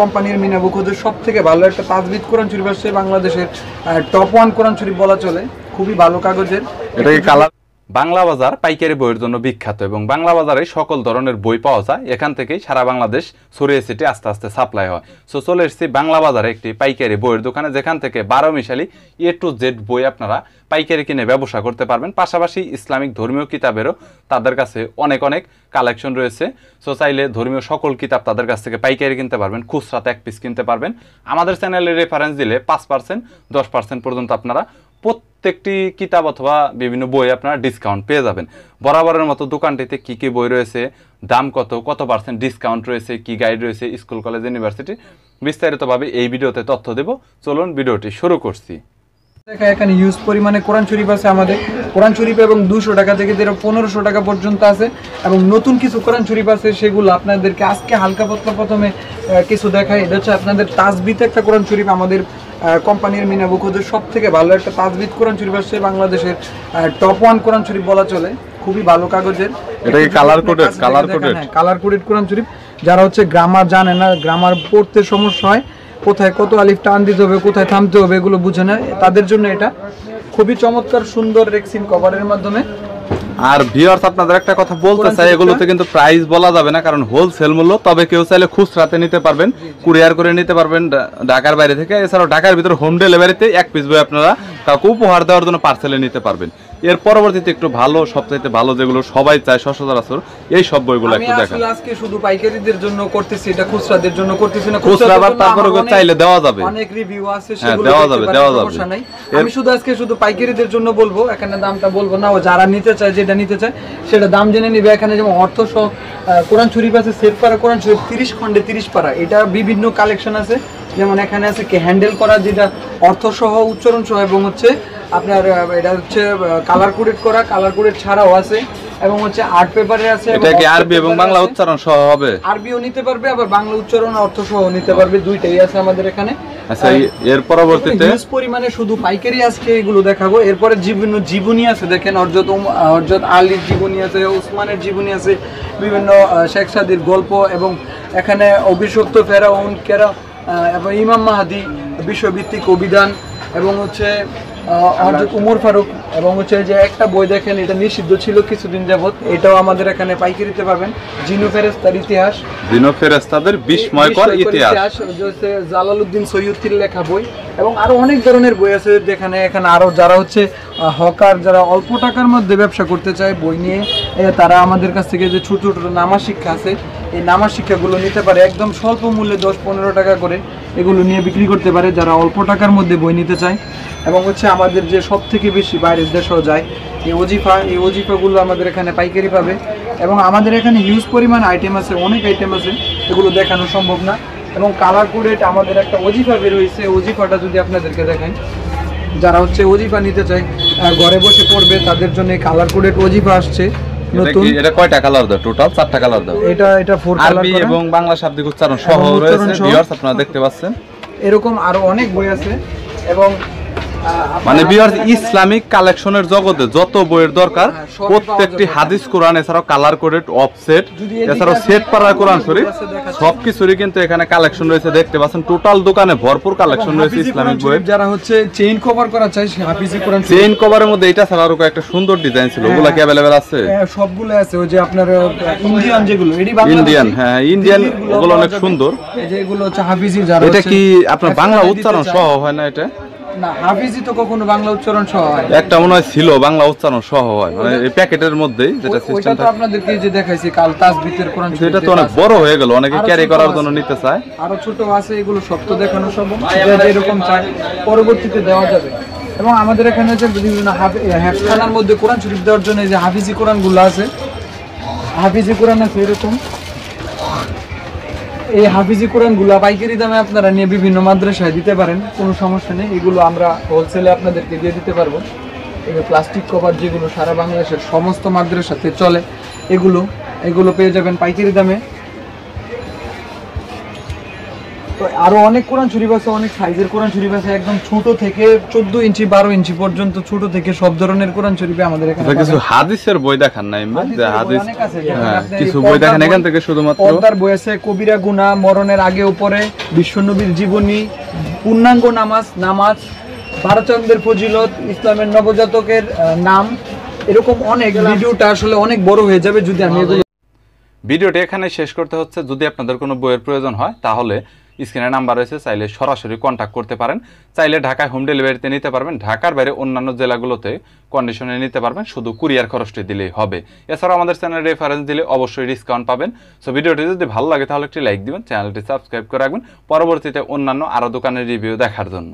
কোম্পানির মিনাবুখুদের সব থেকে ভালো একটা তাজবিদ কোরআন শরীফ আসছে, বাংলাদেশের টপ 1 কোরআন শরীফ বলা চলে, খুবই ভালো কাগজের। এটা কি কালার? বাংলা বাজার পাইকারি বইয়ের জন্য বিখ্যাত এবং বাংলা বাজারে সকল ধরনের বই পাওয়া যায়। এখান থেকেই সারা বাংলাদেশ ছড়িয়ে ছিটিয়ে আস্তে আস্তে সাপ্লাই হয়। সো চলে এসেছি বাংলা বাজারে একটি পাইকারি বইয়ের দোকানে, যেখান থেকে 12 মিশালি A to Z বই আপনারা পাইকারি কিনে ব্যবসা করতে পারবেন। পাশাপাশি ইসলামিক ধর্মীয় কিতাবেরও তাদের কাছে অনেক কালেকশন রয়েছে। সো চাইলে ধর্মীয় সকল কিতাব তাদের কাছ থেকে পাইকারি কিনতে পারবেন, খুচরাতে 1 পিস কিনতে পারবেন। আমাদের চ্যানেলের রেফারেন্স দিলে 5%, 10% পর্যন্ত আপনারা প্রত্যেকটি কিতাব অথবা বিভিন্ন বই আপনারা ডিসকাউন্ট পেয়ে যাবেন। বরাবরের মতো দোকানটিতে কি কি বই রয়েছে, দাম কত পার্সেন্ট ডিসকাউন্ট রয়েছে, কি গাইড রয়েছে স্কুল কলেজ ইউনিভার্সিটি, বিস্তারিতভাবে এই ভিডিওতে তথ্য দেব। চলুন ভিডিওটি শুরু করছি। এখানে হিউজ পরিমাণে কোরআন শরীফ আছে আমাদের। কোরআন শরীফ এবং 200 টাকা থেকে 1500 টাকা পর্যন্ত আছে, এবং নতুন কিছু কোরআন শরীফ আছে, সেগুলো আপনাদেরকে আজকে হালকা পাতলা প্রথমে কিছু দেখাই। এটা হচ্ছে আপনাদের তাজবিদ একটা কোরআন শরীফ, আমাদের কোম্পানির মিনাবুখুদের সব থেকে ভালো একটা তাজবিদ কোরআন শরীফ আসছে, বাংলাদেশের টপ 1 কোরআন শরীফ বলা চলে, খুবই ভালো কাগজের। এটা কি কালার কোডেড? কালার কোডেড কোরআন শরীফ। যারা হচ্ছে গ্রামার জানে না, গ্রামার পড়তে সমস্যা হয়, কোথায় কত আলিফ টান দিতে হবে, কোথায় থামতে হবে, এগুলো বুঝে না, তাদের জন্য এটা খুবই চমৎকার সুন্দর রেক্সিন কভারের মাধ্যমে। আর ভিউয়ার্স, আপনাদের একটা কথা বলতে চাই, এগুলোতে কিন্তু প্রাইস বলা যাবে না, কারণ হোলসেল মূল্য। তবে কেউ চাইলে খুচরাতে নিতে পারবেন, কুরিয়ার করে নিতে পারবেন ঢাকার বাইরে থেকে। এছাড়াও ঢাকার ভিতরে হোম ডেলিভারিতে 1 পিস বই আপনারা কাউকে উপহার দেওয়ার জন্য পার্সেলে নিতে পারবেন। এর পরবর্তীতে একটু ভালো, সবচাইতে ভালো যেগুলো সবাই চায় সচরাচর, এই সব বইগুলো একটু দেখেন। আমি আজকে শুধু পাইকারিদের জন্য করতেছি, এটা খুচরাদের জন্য করতেছি না। খুচরা তারপরে চাইলে দেওয়া যাবে, অনেক রিভিউ আছে, সেগুলো দেওয়া যাবে। আমি শুধু আজকে শুধু পাইকারিদের জন্য বলবো, এখানে দামটা বলবো না, যারা নিতে চায়, যেটা নিতে চায় সেটা দাম জেনে নিবে। এখানে যেমন অর্থ সহ কোরআন শরীফ আছে, সেট পারা কোরআন শরীফ 30 খণ্ডে 30 পারা, এটা বিভিন্ন কালেকশন আছে। যেমন এখানে আছে কি হ্যান্ডেল করা, যেটা অর্থ সহ উচ্চারণ সহ, এবং হচ্ছে আপনার এটা হচ্ছে কালার কোডেড করা, কালার কোডেড ছাড়াও আছে, এবং হচ্ছে আর্ট পেপারে আছে। এটা কি আরবি এবং বাংলা উচ্চারণ সহ হবে? আরবিও নিতে পারবে, আবার বাংলা উচ্চারণ অর্থ সহ নিতে পারবে, দুইটাই আছে আমাদের এখানে। আচ্ছা, এর পরবর্তীতে হিউজ পরিমাণে শুধু পাইকারি আজকে এগুলো দেখাবো। এরপরে বিভিন্ন জীবনী আছে, দেখেন হযরত আলীর জীবনী আছে, ওসমানের জীবনী আছে, বিভিন্ন শেখ সাদির গল্প, এবং এখানে অভিশপ্ত ফেরাউন এবং ইমাম মাহাদি বিষয়ভিত্তিক অভিধান, এবং হচ্ছে হযরত উমর ফারুক, এবং হচ্ছে যে একটা বই দেখেন, এটা নিষিদ্ধ ছিল কিছুদিন যাবত, এটাও আমাদের এখানে পাইকারিতে পাবেন। জিনো ফেরেশতার ইতিহাস, জিনো ফেরেশতাদের বিস্ময়কর ইতিহাস, জালালউদ্দিন সৈয়দীর লেখা বই, এবং আরো অনেক ধরনের বই আছে। যেখানে এখানে আরো যারা হচ্ছে হকার, যারা অল্প টাকার মধ্যে ব্যবসা করতে চায় বই নিয়ে, তারা আমাদের কাছ থেকে যে ছোট ছোট নামা শিক্ষা আছে, এই নামা শিক্ষাগুলো নিতে পারে একদম স্বল্প মূল্যে, 10-15 টাকা করে এগুলো নিয়ে বিক্রি করতে পারে যারা অল্প টাকার মধ্যে বই নিতে চায়। এবং হচ্ছে আমাদের যে সব থেকে বেশি বাইরের দেশেও যায় এই ওজিফাগুলো আমাদের এখানে পাইকারি পাবে। এবং আমাদের এখানে হিউজ পরিমাণ আইটেম আছে, অনেক আইটেম আছে, এগুলো দেখানো সম্ভব না। এবং কালার কোডেড আমাদের একটা ওজিফা বের হয়েছে, ওজিফাটা যদি আপনাদেরকে দেখাই, যারা হচ্ছে ওজিফা নিতে চায়, ঘরে বসে পড়বে, তাদের জন্য কালার কোডেড ওজিফা আসছে নতুন। এটা কয়টা কালার দাও? টোটাল 4টা কালার দাও। এটা 4 কালার, আরবি এবং বাংলা শাব্দিক উচ্চারণ সহ রয়েছে। ভিউয়ার্স, আপনারা দেখতে পাচ্ছেন এরকম আরো অনেক বই আছে। এবং মানে ভিউয়ার্স, ইসলামিক কালেকশনের জগতে যত বইয়ের দরকার, প্রত্যেকটি হাদিস কোরআন, এছাড়াও কালার কোডেড, অফসেট, এছাড়াও সেট পারা কোরআন শরীফ, সবকিছুরই কিন্তু এখানে কালেকশন রয়েছে। দেখতে পাচ্ছেন টোটাল দোকানে ভরপুর কালেকশন রয়েছে ইসলামিক বই। যারা হচ্ছে চেইন কভার করা চাই, হাফিজি কোরআন চেইন কভারের মধ্যে এটা ছাড়া আরো একটা সুন্দর ডিজাইন ছিল, ওগুলা কি अवेलेबल আছে? হ্যাঁ, সবগুলো আছে। ওই যে আপনার ইন্ডিয়ান যেগুলো, ইন্ডিয়ান, হ্যাঁ ইন্ডিয়ান, ওগুলো অনেক সুন্দর। এই যে এগুলো হচ্ছে হাফিজি, যারা এটা কি আপনার বাংলা উচ্চারণ সহ হয় না? এটা না, হাফিজি তো কখনো বাংলা উচ্চারণ সহ হয়। একটা মনে হয় ছিল বাংলা উচ্চারণ সহ হয়, মানে এই প্যাকেটের মধ্যেই যেটা সিস্টেম থাকে। আপনাদেরকে যে দেখাইছি কাল তাজবিদের কোরআন, সেটা তো অনেক বড় হয়ে গেল, অনেকে ক্যারি করার জন্য নিতে চায়। আরো ছোট আছে, এগুলো সব তো দেখানো সম্ভব, এরকম চাই পরবর্তীতে দেওয়া যাবে। এবং আমাদের এখানে যে বিভিন্ন হেফখানার মধ্যে কোরআন শরীফ দেওয়ার জন্য যে হাফিজি কোরআনগুলো আছে, হাফিজি কোরআন আছে এরকম। এই হাফিজি কোরআনগুলো পাইকারি দামে আপনারা নিয়ে বিভিন্ন মাদ্রাসায় দিতে পারেন, কোনো সমস্যা নেই। এগুলো আমরা হোলসেলে আপনাদেরকে দিয়ে দিতে পারবো। এই প্লাস্টিক কভার যেগুলো সারা বাংলাদেশের সমস্ত মাদ্রাসাতে চলে, এগুলো পেয়ে যাবেন পাইকারি দামে। তো আরো অনেক কোরআন শরীফ আছে, অনেক সাইজের কোরআন শরীফ আছে, একদম ছোট থেকে 14 ইঞ্চি 12 ইঞ্চি পর্যন্ত, ছোট থেকে সব ধরনের কোরআন শরীফ আমাদের এখানে আচ্ছা, কিছু পাবেন। হাদিসের বই দেখান না এমনি যে হাদিসের বই হাদিস, অনেক আছে, যেমন হ্যাঁ, আপনার কিছু এই বই দেখেন পর্দার এখান থেকে শুধুমাত্র। পর্দার বই আছে, কবিরা গুনাহ, মরণের আগে উপরে, বিশ্বনবীর জীবনী, পূর্ণাঙ্গ নামাজ, বারোচন্দ্রের ফজিলত, ইসলামের নবজাতকের নাম, এরকম অনেক। ভিডিওটা আসলে অনেক বড় হয়ে যাবে যদি আমি এগুলো। ভিডিওটি এখানে শেষ করতে হচ্ছে। যদি আপনাদের কোনো বইয়ের প্রয়োজন হয় তাহলে স্ক্রিনে নাম্বার রয়েছে, চাইলে সরাসরি কন্ট্যাক্ট করতে পারেন। চাইলে ঢাকায় হোম ডেলিভারিতে নিতে পারবেন, ঢাকার বাইরে অন্যান্য জেলাগুলোতে কন্ডিশনে নিতে পারবেন, শুধু কুরিয়ার খরচটি দিলেই হবে। এছাড়াও আমাদের চ্যানেলে রেফারেন্স দিলে অবশ্যই ডিসকাউন্ট পাবেন। সো ভিডিওটি যদি ভালো লাগে তাহলে একটি লাইক দিবেন, চ্যানেলটি সাবস্ক্রাইব করে রাখবেন পরবর্তীতে অন্যান্য আরও দোকানের রিভিউ দেখার জন্য।